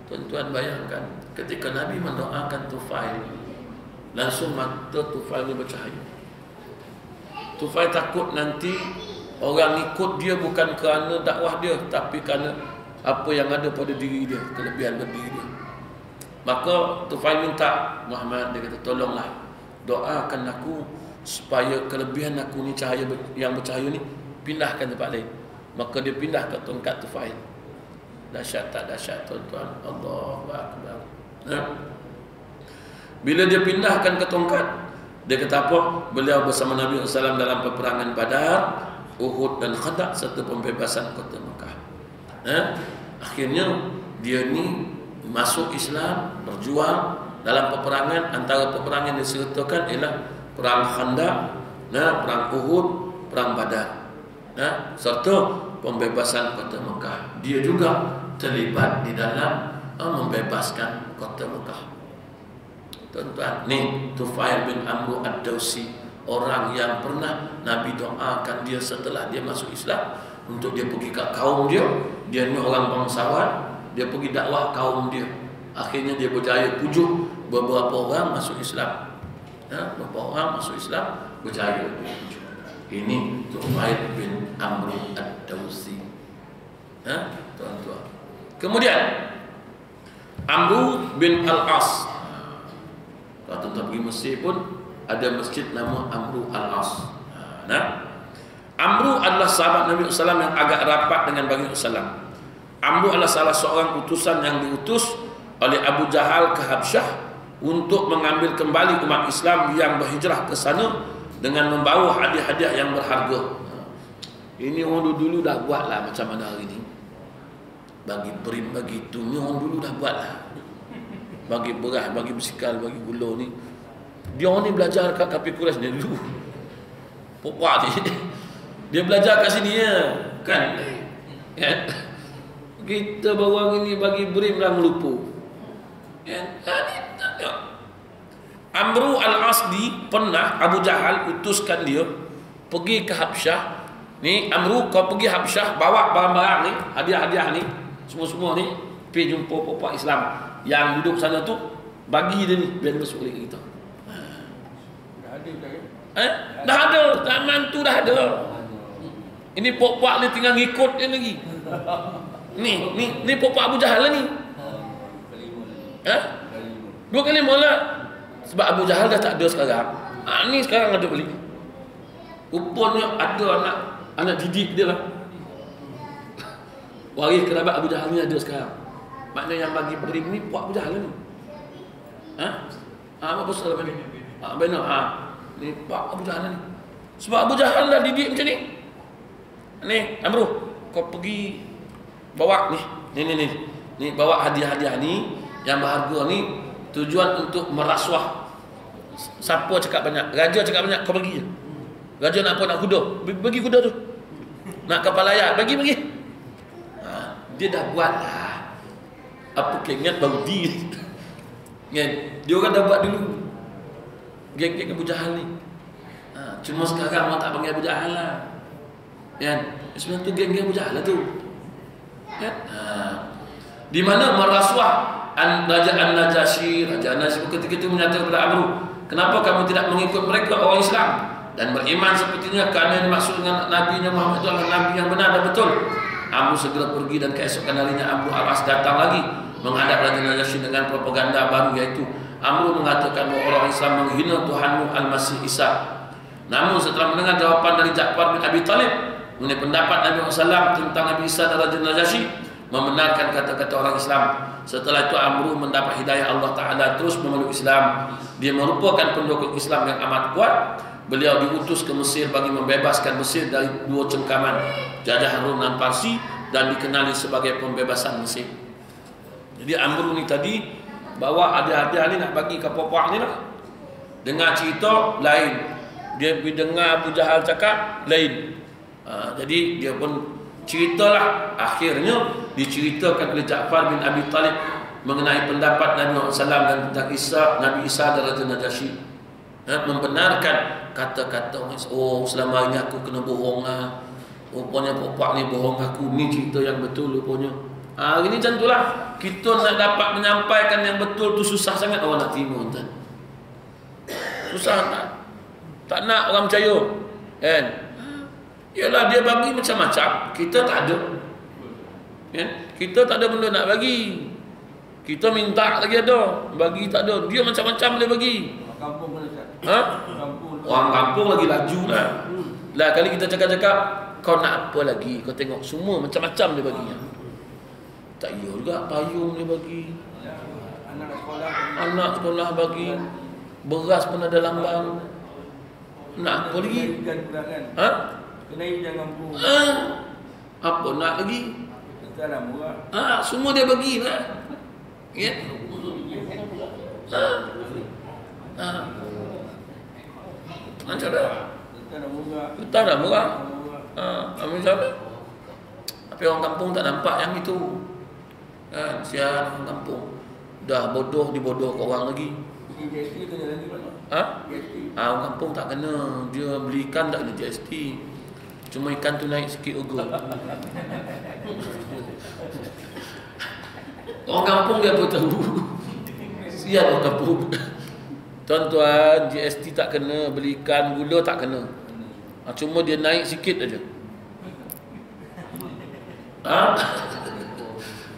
Tuan-tuan bayangkan ketika Nabi mendoakan Tufail, langsung mata Tufail ini bercahaya. Tufail takut nanti orang ikut dia bukan kerana dakwah dia, tapi kerana apa yang ada pada diri dia, kelebihan diri dia. Maka Tufail minta Muhammad, dia kata tolonglah doakan aku supaya kelebihan aku ni cahaya yang bercahaya ni pindahkan tempat lain. Maka dia pindah ke tongkat Tufail. Dahsyat tak dahsyat tuan-tuan? Allahu Akbar. Bila dia pindahkan ke tongkat, dia kata apa? Beliau bersama Nabi SAW dalam peperangan Badar, Uhud dan Khandaq serta pembebasan kota Mekah. Akhirnya dia ni masuk Islam, berjuang dalam peperangan. Antara peperangan yang disertakan ialah perang Khandaq, perang Uhud, perang Badar, serta pembebasan kota Mekah. Dia juga terlibat di dalam membebaskan kota Mekah. Tuan-tuan, ni Tufail bin Amru Ad-Dawsi, orang yang pernah Nabi doakan dia setelah dia masuk Islam untuk dia pergi ke kaum dia. Dia ni orang bangsawan, dia pergi dakwah kaum dia. Akhirnya dia berjaya pujuk beberapa orang masuk Islam. Beberapa orang masuk Islam berjaya pujuk. Ini Tufail bin Amru Ad-Dawsi. Tuan-tuan. Kemudian Amru bin Al-As. Kalau tuan-tuan pergi Mesir pun ada masjid nama Amru Al-As. Amru adalah sahabat Nabi SAW yang agak rapat dengan Nabi SAW. Amru adalah salah seorang utusan yang diutus oleh Abu Jahal ke Habsyah untuk mengambil kembali umat Islam yang berhijrah ke sana dengan membawa hadiah-hadiah yang berharga. Ini orang dulu dah buat lah macam mana hari ini. Bagi berim, bagi itu, ni orang dulu dah buat lah. Bagi beras, bagi bersikal, bagi gula ni. Dia orang ni belajar kat Kapi Quraisy ni dulu. Pokok ni. Dia belajar kat sini ya. Kan? Kita baru ini bagi berim dah melupu. Amru Al-Asdi pernah Abu Jahal utuskan dia pergi ke Habsyah. Ni Amru, kau pergi Habsyah, bawa barang-barang ni, hadiah-hadiah ni, semua-semua ni, pergi jumpa pokok Islam yang duduk sana tu, bagi dia ni biar masuk oleh kita. Dah ada dah ya? Dah ada, zaman tu dah ada. Ini pokok ni tinggal ngikut dia lagi. Ni pokok Abu Jahal lah ni. Dua kali mula. Sebab Abu Jahal dah tak ada sekarang. Ni sekarang ada beli. Rupanya ada anak didik dia lah. Waris kerabat Abu Jahal ni ada sekarang. Maknanya yang bagi berim ni puak Abu Jahal ni. Apa pasal apa ni? Benar. Ni puak Abu Jahal ni. Sebab Abu Jahal dah didik macam ni. Ni Amru, kau pergi bawa ni. Ni bawa hadiah-hadiah ni yang berharga ni, tujuan untuk merasuah. Siapa cakap banyak? Raja cakap banyak, kau bagi je. Raja nak apa? Nak kuda. Bagi kuda tu. Nak kapal layar, bagi. Dia dah buat lah. Apa keingat baru dia orang dah buat dulu. Geng-geng Abu Jahal ni. Cuma sekarang orang tak panggil Abu Jahal lah. Sebenarnya tu geng-geng Abu Jahal lah tu. Di mana merasuah Raja An-Najasyi ketika itu menyatakan kepada Amru, kenapa kamu tidak mengikut mereka orang Islam dan beriman sepertinya kerana yang dimaksud dengan Nabi Muhammad itu adalah Nabi yang benar dan betul. Amru segera pergi dan keesokan harinya Amru Al-As datang lagi menghadap Raja Najasyi dengan propaganda baru, iaitu Amru mengatakan bahawa orang Islam menghina Tuhanmu Al-Masih Isa. Namun setelah mendengar jawapan dari Ja'far bin Abi Talib mengenai pendapat Nabi SAW tentang Nabi Isa dan Raja Najasyi, membenarkan kata-kata orang Islam. Setelah itu Amru mendapat hidayah Allah Ta'ala terus memeluk Islam. Dia merupakan pendukung Islam yang amat kuat. Beliau diutus ke Mesir bagi membebaskan Mesir dari dua cengkaman jajahan Rom dan Parsi dan dikenali sebagai pembebasan Mesir. Jadi Amru ni tadi bawa hadiah-hadiah ni nak bagi ke puak-puak ni lah. Dengar cerita lain. Dia pergi dengar Abu Jahal cakap lain. Jadi dia pun ceritalah, akhirnya diceritakan oleh Ja'far bin Abi Talib mengenai pendapat Nabi SAW dan tentang Nabi Isa dan Raja Najasyi, membenarkan kata-kata orang. Oh, selama ini aku kena bohong lah, rupanya bapak ni bohong aku, ni cerita yang betul rupanya. Hari ni macam itulah, kita nak dapat menyampaikan yang betul tu susah sangat orang nak terima, tuan. Susah tak nak orang percaya, kan? Yalah, dia bagi macam-macam, kita tak ada, kan? Kita tak ada benda nak bagi, kita minta lagi ada, bagi tak ada. Dia macam-macam boleh bagi. Kampung mana tak? Orang kampung lagi laju lah. Lah kali kita cakap-cakap, kau nak apa lagi? Kau tengok semua macam-macam dia baginya. Tak iya juga, payung dia bagi, anak sekolah bagi, beras pun ada lambang. Nak apa lagi? Kena ikan kampung. Apa nak lagi? Tanah murah. Semua dia bagi lah. Ya. Macam mana? Tanah murah. Kita dah murah. Macam mana? Tapi orang kampung tak nampak yang itu. Kan, siapa orang kampung. Dah bodoh dibodoh ke orang lagi. GST kena lagi mana? GST. Orang kampung tak kena. Dia beli ikan tak kena GST. Cuma ikan tu naik sikit ugo. Orang kampung dia apa tahu. Sial orang kampung. Tuan-tuan, GST tak kena, beli ikan, gula tak kena. Cuma dia naik sikit aja.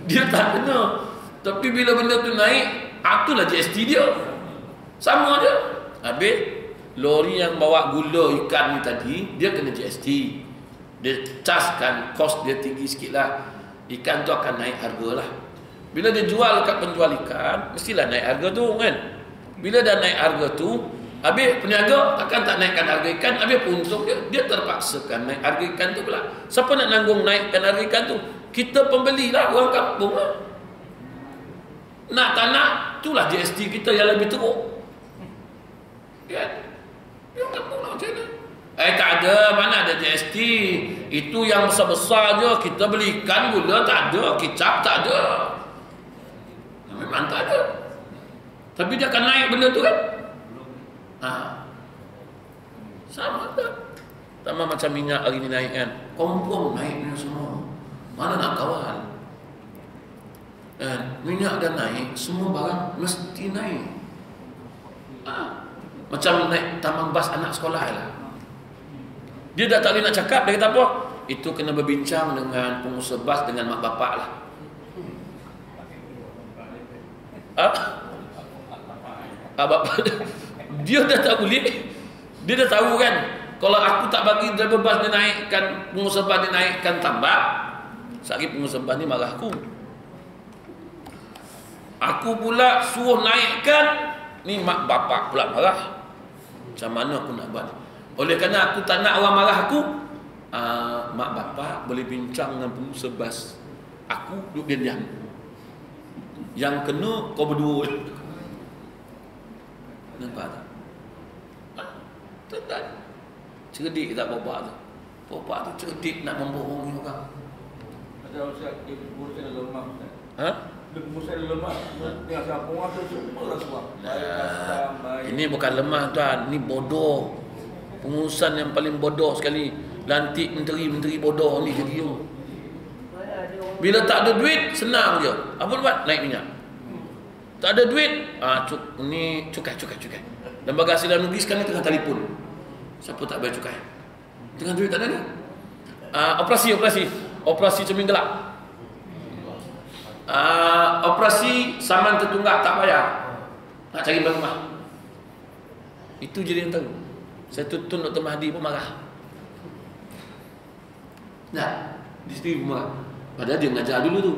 Dia tak kena. Tapi bila benda tu naik, itulah GST dia. Sama aja. Habis lori yang bawa gula ikan ni tadi, dia kena GST. Dia caskan, kos dia tinggi sikit lah. Ikan tu akan naik harga lah. Bila dia jual kat penjual ikan, mestilah naik harga tu kan. Bila dah naik harga tu, habis peniaga takkan tak naikkan harga ikan. Habis untung dia terpaksakan naik harga ikan tu pula. Siapa nak nanggung naikkan harga ikan tu? Kita pembeli lah, orang kampung lah. Nak tak nak, itulah GST kita yang lebih teruk. Kan? Yang kampung lah macam mana? Tak ada, mana ada GST. Itu yang besar-besar je. Kita beli ikan, gula tak ada, kicap tak ada. Memang tak ada. Tapi dia akan naik benda tu kan. Sama tak? Sama macam minyak hari ni naik kan. Kompong naiknya semua. Mana nak kawal? Minyak dah naik, semua barang mesti naik. Macam naik tambang bas anak sekolah lah. Dia dah tak boleh nak cakap. Dia kata apa? Itu kena berbincang dengan pengusaha bas, dengan mak bapak lah. Bapak dia dah tak boleh. Dia dah tahu kan, kalau aku tak bagi driver bas dia naikkan, pengusaha bas dia naikkan tambah, sakit pengusaha bas ni marah aku. Aku pula suruh naikkan, ni mak bapak pula marah. Macam mana aku nak buat? Oleh kerana aku tak nak orang marah aku, mak bapak boleh bincang dengan pengusaha bas. Aku duduk diam-diam. Yang kena kau berdua. Nampak tak? Tak. Cerdik tak bapak tu? Bapak tu cerdik nak membohongi orang. Ada Ustaz, dia berusaha lemah Ustaz. Dia berusaha lemah. Dia rasa penguasa semua rasuah. Ini bukan lemah tuan, ini bodoh. Pengurusan yang paling bodoh sekali. Lantik menteri bodoh ni jadi you. Bila tak ada duit, senang je. Apa buat? Naik minyak. Tak ada duit, ni cukai. Lembaga Hasil Negeri sekarang ni tengah telefon. Siapa tak bayar cukai? Tengah duit tak ada ni. Operasi cermin gelap. Operasi saman tertunggak tak bayar. Nak cari rumah. Itu je yang tahu. Saya tuntut Dr. Mahdi pun marah. Nah, di sini marah. Padahal dia mengajar dulu tu.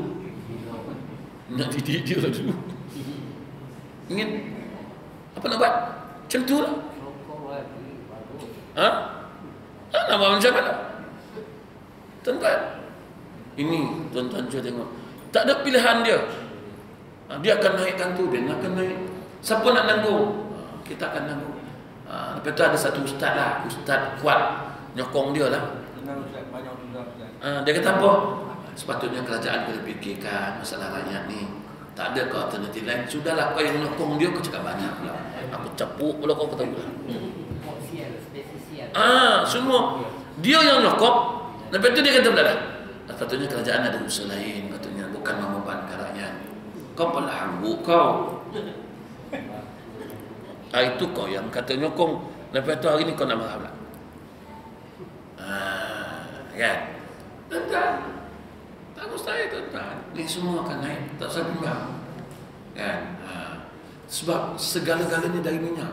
Nak didik dia lah dulu. Ingin apa nak buat? Macam tu lah. Nak buat macam mana? Tuan-tuan, ini tuan-tuan cuba tengok. Tak ada pilihan dia. Dia akan naikkan tu, dia akan naik. Siapa nak nanggung? Kita akan nanggung. Lepas tu ada satu ustaz lah, ustaz kuat nyokong dia lah. Dia kata apa? Sepatutnya kerajaan kena fikirkan masalah rakyat ni. Tak ada kau alternatif lain. Sudahlah kau yang nyokong dia, kau cakap banyak pula. Aku capuk pula kau kata pula. Semua dia yang nyokong. Lepas tu dia kata pula dah, sepatutnya kerajaan ada usaha lain, katanya, bukan membebankan rakyat. Kau pula hangguk kau. Itu kau yang kata nyokong. Lepas tu hari ni kau nak marah pula. Kan? Tuan-tuan, tak mustahil tuan-tuan. Ni semua akan naik, tak usah bimbang. Kan? Sebab segala-galanya dari minyak.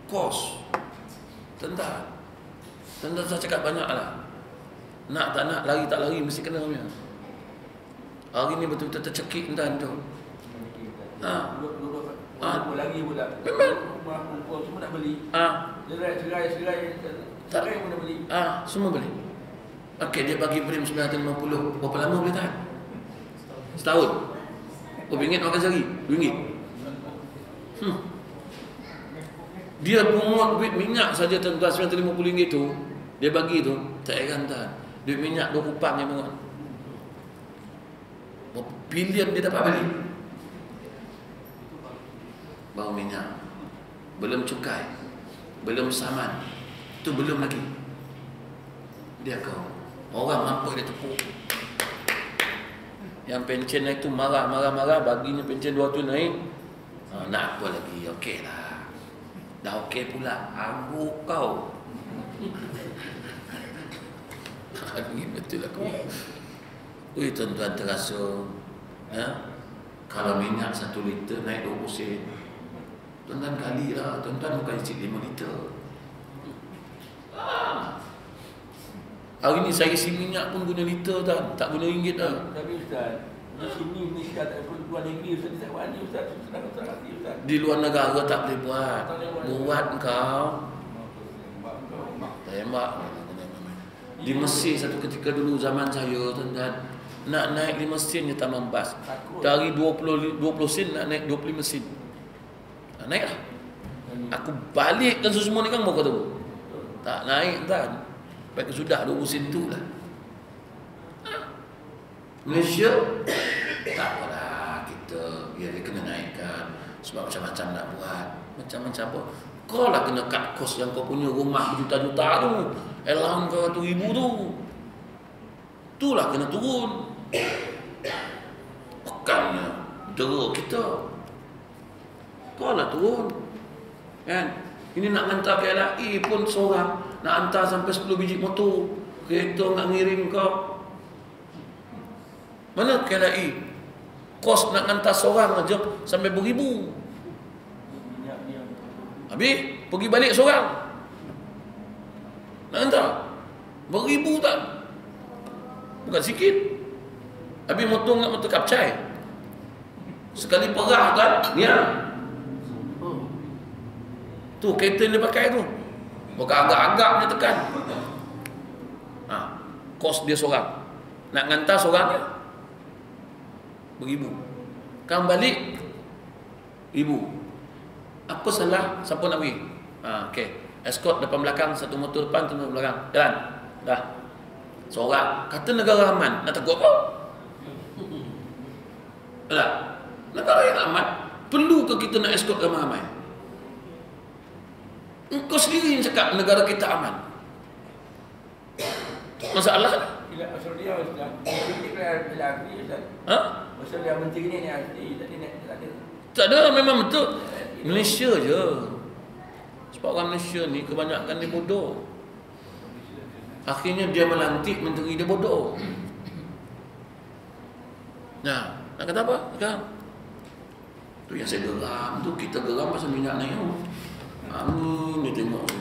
Kos. Tuan-tuan, saya cakap banyak lah. Nak tak nak, lari tak lari, mesti kena punya. Hari ni betul-betul tercekik tuan tu. Lagi pula. Memang. Semua nak beli. Cerai pun nak beli. Semua beli. Okey, dia bagi frame 950. Berapa lama boleh tahan? Setahun. RM1 makan sehari. RM2. Dia pungut duit minyak saja tuan-tuan, RM950 tu. Dia bagi tu, tak heran tahan. Duit minyak 2 kupang dia pungut. Berapa bilion dia dapat beli? Baru minyak, belum cukai, belum saman, tu belum lagi. Dia kau orang mampu dia tepuk. Yang pencen naik tu marah, baginya pencen 200 naik. Nak apa lagi? Okey lah, dah okey pula. Angguk kau. Ini betul aku. Tuan-tuan terasa kalau minyak 1 liter naik 20 sen. Tuan-tuan kali lah, tuan-tuan bukan isi 5 liter. Hari ni saya isi minyak pun guna liter tak guna ringgit dah. Tapi Ustaz, di sini Malaysia tak perlu luar negeri Ustaz, tak buat ni Ustaz, senang hati Ustaz. Di luar negara tak boleh buat. Buat kau. Tembak. Di Mesir satu ketika dulu zaman saya tuan-tuan, nak naik 5 sen je taman bas. Dari 20 sen nak naik 25 sen. Naik lah. Aku balikkan semua ni kan mau kata tak naik kan. Baik sudah 20 sen tu lah. Malaysia tak apalah, kita biar dia kena naikkan. Sebab macam-macam nak buat. Macam-macam apa. Kau lah kena cut kos yang kau punya rumah berjuta-juta tu. Elang kau 1,000 tu. Itulah kena turun. Bukannya deruk kita. Kau lah turun. Kan? Ini nak hantar KLI pun seorang. Nak hantar sampai 10 biji motor. Kereta nak ngirim kau. Mana KLI? Kos nak hantar seorang aja sampai beribu. Habis pergi balik seorang. Nak hantar beribu tak? Bukan sikit. Habis motor nak motor kapcai. Sekali perah kan? Ya. Tu kereta dia pakai tu. Bukan agak-agak dia tekan. Kos dia seorang. Nak hantar seorang dia beribu. Kan balik ribu. Apa salah? Siapa nak pergi? Okey. Escort depan belakang, satu motor depan, satu motor belakang. Jalan. Dah. Seorang. Kata negara aman. Nak takut apa? Tak. Negara yang aman. Perlu ke kita nak escort ramai-ramai? Engkau sendiri yang cakap negara kita aman. Masalah. Australia Ustaz. Bila asli Ustaz. Australia menteri ni asli. Tak ada, memang betul. Malaysia je. Sebab orang Malaysia ni kebanyakan dia bodoh. Akhirnya dia melantik menteri dia bodoh. Nah, nak kata apa sekarang? Tu yang saya geram tu, kita geram pasal minyak naik tu. Dia tengok tu.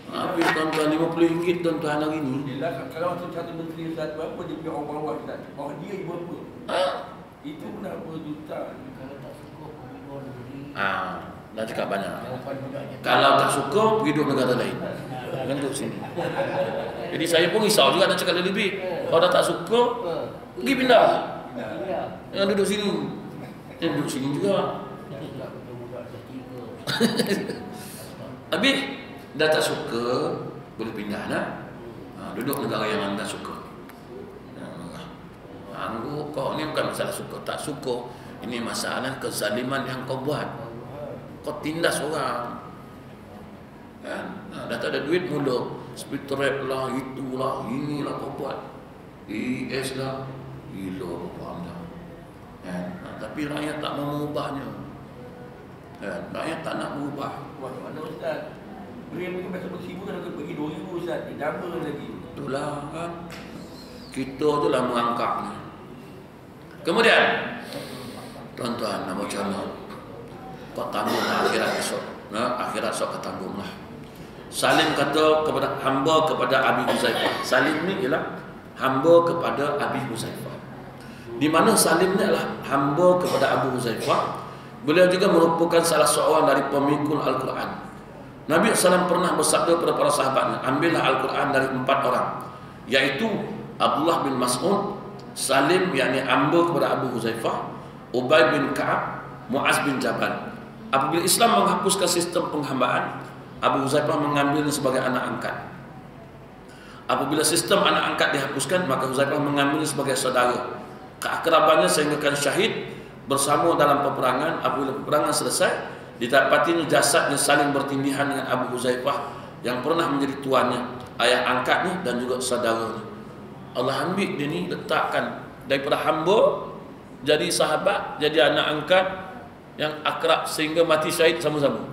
Habis tuan-tuan RM50 tuan-tuan hari ni. Yelah, kalau satu menteri Ustaz, berapa dia punya orang bawah Ustaz? Bawah dia berapa? Itu pun dah berjuta. Kalau tak suka pergi luar negeri. Dah cakap banyak. Kalau tak suka pergi duduk negara lain. Kan duduk sini. Jadi saya pun risau juga nak cakap lebih. Kalau dah tak suka, pergi pindah. Jangan duduk sini. Duduk sini juga. Habis dah tak suka, boleh pindah lah. Duduk negara yang anda suka. Anggu kau ni bukan masalah suka tak suka, ini masalah kezaliman yang kau buat. Kau tindas orang. Kan? Dah tak ada duit mula speed trap lah, itulah, inilah kau buat. IS lah, gila apa anda. Kan? Tapi rakyat tak mau mengubahnya. Kan? Rakyat tak nak mengubah. Wah, mana Ustaz? Beri mungkin pasal RM1,000 kan aku bagi RM2,000 Ustaz. Double lagi. Itulah kan. Kita tu lah mengangkatnya. Kemudian tuan-tuan, nak macam mana? Kau tanggung akhirat esok. Akhirat esok kau tanggung lah. Salim kata kepada hamba kepada Abi Huzaifah. Salim ni ialah hamba kepada Abi Huzaifah. Di mana Salim ni adalah hamba kepada Abu Huzaifah. Beliau juga merupakan salah seorang dari pemikul Al-Quran. Nabi SAW pernah bersabda kepada para sahabatnya, ambillah Al-Quran dari 4 orang, yaitu Abdullah bin Mas'ud, Salim yakni hamba kepada Abu Huzaifah, Ubay bin Ka'ab, Muaz bin Jabal. Apabila Islam menghapuskan sistem penghambaan, Abu Huzaifah mengambilnya sebagai anak angkat. Apabila sistem anak angkat dihapuskan, maka Huzaifah mengambilnya sebagai saudara. Keakrabannya sehinggakan syahid bersama dalam peperangan. Apabila peperangan selesai, didapatinya jasadnya saling bertindihan dengan Abu Huzaifah yang pernah menjadi tuannya, ayah angkatnya dan juga saudaranya. Allah ambil dia ni, letakkan daripada hamba jadi sahabat, jadi anak angkat yang akrab sehingga mati syahid sama-sama.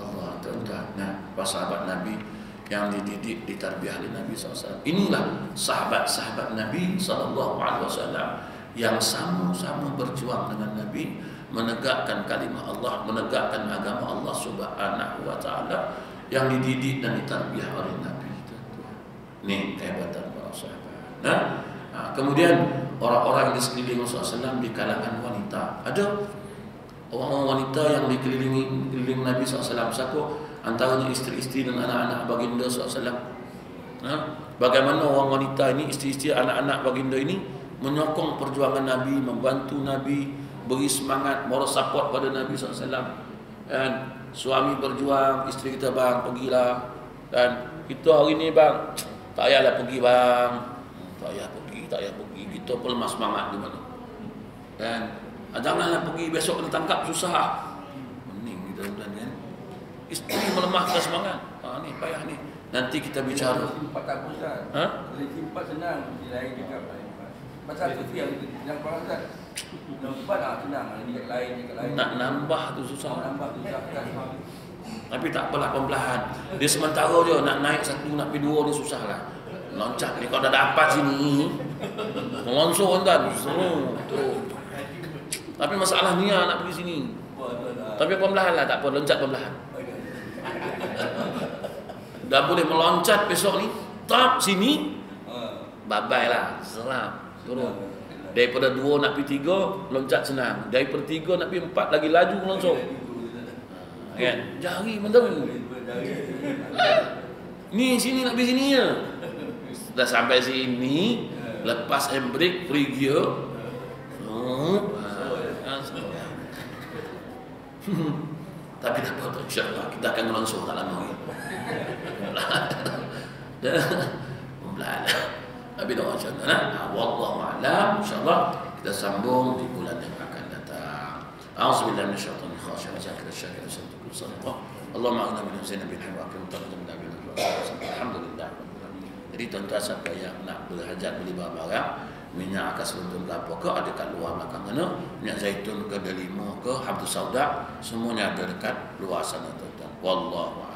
Allah tuan-tuan, para sahabat Nabi yang dididik, ditarbiah oleh Nabi SAW. Inilah sahabat-sahabat Nabi SAW yang sama-sama berjuang dengan Nabi, menegakkan kalimah Allah, menegakkan agama Allah Subhanahu wa taala, yang dididik dan ditarbiah oleh Nabi. Ini kehebatan para sahabat. Kemudian orang-orang di sekeliling Rasulullah SAW di kalangan wanita. Ada orang-orang wanita yang dikelilingi Nabi SAW. Siapa? Antaranya isteri-isteri dan anak-anak baginda SAW. Bagaimana orang wanita ini, isteri-isteri, anak-anak baginda ini menyokong perjuangan Nabi, membantu Nabi, beri semangat, moral support pada Nabi SAW. Dan suami berjuang, isteri kita, bang, pergilah. Dan kita hari ni, bang, tak payahlah pergi, bang. Tak payah pergi. Kita pun lemah semangat di mana. Dan janganlah pergi, besok kena tangkap, susah. Mening kita kan. Isteri melemahkan semangat. Ni payah ni. Nanti kita bicara. Simpat tak pusat. Boleh simpat senang. Di lain cakap lain. Macam tu yang korang kan. Nampak tak senang. Ini kat lain. Nak nambah tu susah. Nambah tu susah kan. Tapi tak apalah, perlahan. Dia sementara je nak naik satu, nak pergi dua ni susah lah. Loncat ni, kalau dah dapat sini melonsor kan seru tu. Tapi masalah ni nak pergi sini. Tapi perlahan lah, tak apa, loncat perlahan. Dah boleh meloncat besok ni, tap sini, bye-bye lah, selam, turun. Daripada 2 nak pergi 3, loncat senang. Daripada 3 nak pergi 4, lagi laju melonsor. Kan? Jari menteri. Ni sini nak pergi sini je. Dah sampai sini, lepas handbrake, free gear. Tapi tak apa, insyaAllah kita akan melonsor tak lama lagi. Pelan-pelan. Tapi dah macam mana? Wallahu a'lam. InsyaAllah kita sambung di bulan yang akan datang. A'udzubillahi minasyaitonir rajim. Zakir syakir santukul sadaqah. Allahumma aghna min husayna bin hawa akim taqaddam min nabi alhamdulillah. Jadi tuan-tuan siapa yang nak berhajat beli barang, minyak akas bentuk kelapa ke, ada kat luar belakang mana, minyak zaitun ke, delima ke, habdus sauda, semuanya ada dekat luar sana tuan-tuan. Wallahu a'lam.